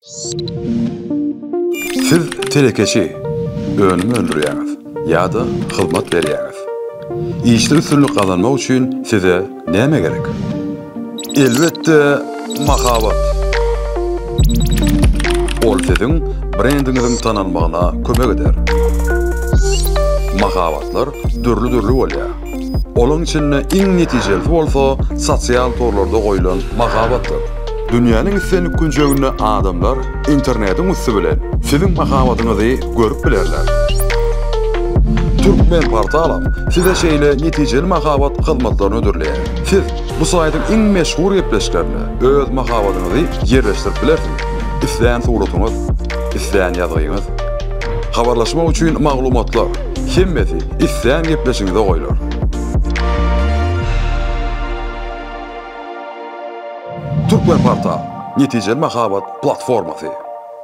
Siz telekeşi, önümü öldürýäňiz, ýa-da hyzmat berýäňiz. İşde üstünlük kazanmak üçin size näme gerek? Elbette mahabat. Ol sizin brendinizin tanınmagyna kömek eder. Mahabatlar dürlü bolýar. Onun içinde iň netijeli bolsa sosial torlarda goýulan mahabatlar. Dünýäniň islenip günjeginde adamlar internetin üstü bilen sizin mahabatyňyzy görüp bilerler. Türkmen portalam size şeýle netijeli mahabat hyzmatlaryny ödürleýär. Siz bu saýtyň iň meşhur gepleşlerini öz mahabatyňyzy ýerleşdirip bilersiz. İsleýän suratyňyz, isleýän ýazyňyz, habarlaşmak üçin maglumatlar, hemmesi isleýän gepleşiňize goýular. Türkmen portal netijeli mahabat platformasy.